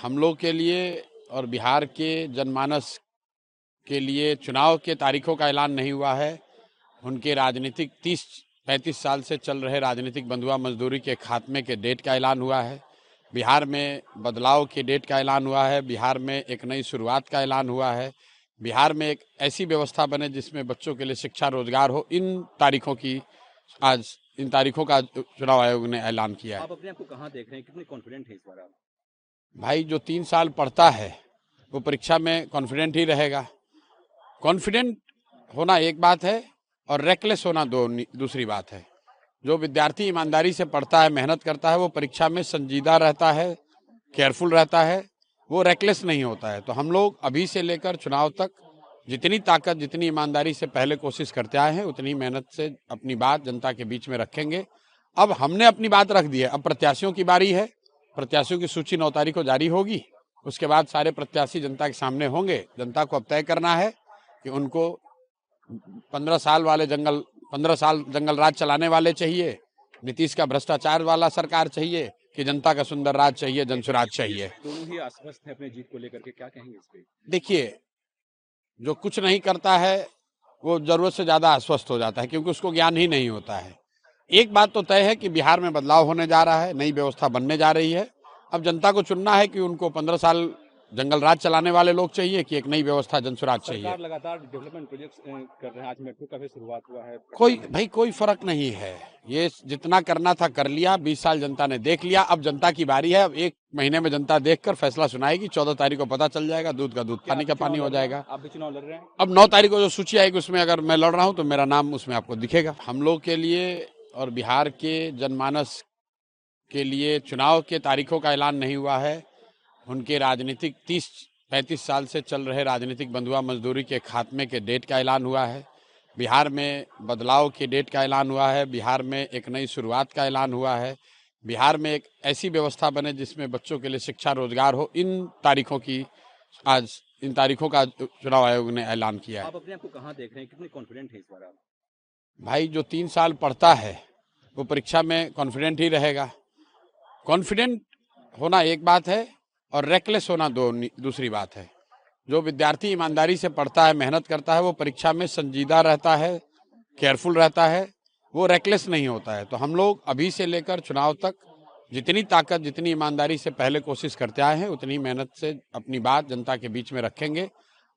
हम लोग के लिए और बिहार के जनमानस के लिए चुनाव के तारीखों का ऐलान नहीं हुआ है। उनके राजनीतिक 30-35 साल से चल रहे राजनीतिक बंधुआ मजदूरी के खात्मे के डेट का ऐलान हुआ है। बिहार में बदलाव के डेट का ऐलान हुआ है। बिहार में एक नई शुरुआत का ऐलान हुआ है। बिहार में एक ऐसी व्यवस्था बने जिसमें बच्चों के लिए शिक्षा रोजगार हो। इन तारीखों का चुनाव आयोग ने ऐलान किया है। आप अपने आप को कहाँ देख रहे हैं, कितने कॉन्फिडेंट हैं इस बार आप? भाई, जो 3 साल पढ़ता है वो परीक्षा में कॉन्फिडेंट ही रहेगा। कॉन्फिडेंट होना एक बात है और रेकलेस होना दूसरी बात है। जो विद्यार्थी ईमानदारी से पढ़ता है, मेहनत करता है, वो परीक्षा में संजीदा रहता है, केयरफुल रहता है, वो रेकलेस नहीं होता है। तो हम लोग अभी से लेकर चुनाव तक जितनी ताकत, जितनी ईमानदारी से पहले कोशिश करते आए हैं, उतनी मेहनत से अपनी बात जनता के बीच में रखेंगे। अब हमने अपनी बात रख दी है, अब प्रत्याशियों की बारी है। प्रत्याशियों की सूची 9 तारीख को जारी होगी। उसके बाद सारे प्रत्याशी जनता के सामने होंगे। जनता को अब तय करना है कि उनको 15 साल जंगल राज चलाने वाले चाहिए, नीतीश का भ्रष्टाचार वाला सरकार चाहिए, कि जनता का सुंदर राज चाहिए, जनसुराज चाहिए। दोनों ही आश्वस्त हैं अपनी जीत को लेकर के, क्या कहेंगे इस पे? देखिए, जो कुछ नहीं करता है वो जरूरत से ज्यादा आश्वस्त हो जाता है, क्योंकि उसको ज्ञान ही नहीं होता है। एक बात तो तय है कि बिहार में बदलाव होने जा रहा है, नई व्यवस्था बनने जा रही है। अब जनता को चुनना है कि उनको 15 साल जंगल राज चलाने वाले लोग चाहिए कि एक नई व्यवस्था जनसुराज चाहिए। सरकार लगातार डेवलपमेंट प्रोजेक्ट्स कर रहे हैं। आज मेट्रो का भी शुरुआत हुआ है। कोई फर्क नहीं है। ये जितना करना था कर लिया। 20 साल जनता ने देख लिया। अब जनता की बारी है। अब 1 महीने में जनता देखकर फैसला सुनाएगी। 14 तारीख को पता चल जाएगा। दूध का दूध, पानी का पानी हो जाएगा। आप भी चुनाव लड़ रहे हैं? अब 9 तारीख को जो सूची आएगी उसमें अगर मैं लड़ रहा हूं तो मेरा नाम उसमें आपको दिखेगा। हम लोग के लिए और बिहार के जनमानस के लिए चुनाव के तारीखों का ऐलान नहीं हुआ है। उनके राजनीतिक 30-35 साल से चल रहे राजनीतिक बंधुआ मजदूरी के खात्मे के डेट का ऐलान हुआ है। बिहार में बदलाव के डेट का ऐलान हुआ है। बिहार में एक नई शुरुआत का ऐलान हुआ है। बिहार में एक ऐसी व्यवस्था बने जिसमें बच्चों के लिए शिक्षा रोजगार हो। इन तारीखों का चुनाव आयोग ने ऐलान किया है। आप अपने आप को कहाँ देख रहे हैं, कितने कॉन्फिडेंट हैं इस बार आप? भाई, जो 3 साल पढ़ता है वो परीक्षा में कॉन्फिडेंट ही रहेगा। कॉन्फिडेंट होना एक बात है और रेकलेस होना दूसरी बात है। जो विद्यार्थी ईमानदारी से पढ़ता है, मेहनत करता है, वो परीक्षा में संजीदा रहता है, केयरफुल रहता है, वो रेकलेस नहीं होता है। तो हम लोग अभी से लेकर चुनाव तक जितनी ताकत, जितनी ईमानदारी से पहले कोशिश करते आए हैं, उतनी मेहनत से अपनी बात जनता के बीच में रखेंगे।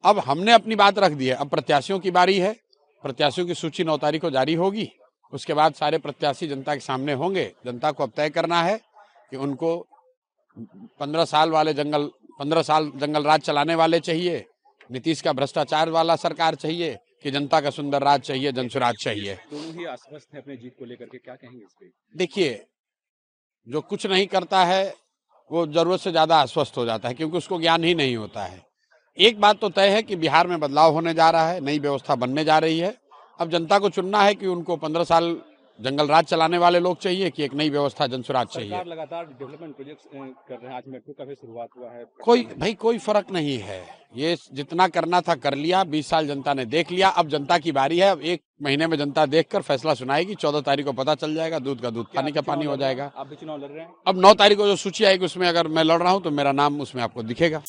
अब हमने अपनी बात रख दी है। अब प्रत्याशियों की बारी है। प्रत्याशियों की सूची 9 तारीख को जारी होगी। उसके बाद सारे प्रत्याशी जनता के सामने होंगे। जनता को अब तय करना है कि उनको 15 साल जंगल राज चलाने वाले चाहिए, नीतीश का भ्रष्टाचार वाला सरकार चाहिए, कि जनता का सुंदर राज चाहिए, जनसुराज चाहिए। दोनों ही आश्वस्त हैं अपनी जीत को लेकर के, क्या कहेंगे इस पे? देखिए, जो कुछ नहीं करता है वो जरूरत से ज्यादा आश्वस्त हो जाता है, क्योंकि उसको ज्ञान ही नहीं होता है। एक बात तो तय है कि बिहार में बदलाव होने जा रहा है, नई व्यवस्था बनने जा रही है। अब जनता को चुनना है कि उनको 15 साल जंगल राज चलाने वाले लोग चाहिए कि एक नई व्यवस्था जनसुराज चाहिए। सरकार लगातार डेवलपमेंट प्रोजेक्ट्स कर रहे हैं। आज मेट्रो का भी शुरुआत हुआ है। कोई फर्क नहीं है। ये जितना करना था कर लिया। 20 साल जनता ने देख लिया। अब जनता की बारी है। अब 1 महीने में जनता देखकर फैसला सुनाएगी। 14 तारीख को पता चल जाएगा। दूध का दूध, पानी का पानी हो जाएगा। आप भी चुनाव लड़ रहे हैं? अब 9 तारीख को जो सूची आएगी उसमें अगर मैं लड़ रहा हूं तो मेरा नाम उसमें आपको दिखेगा।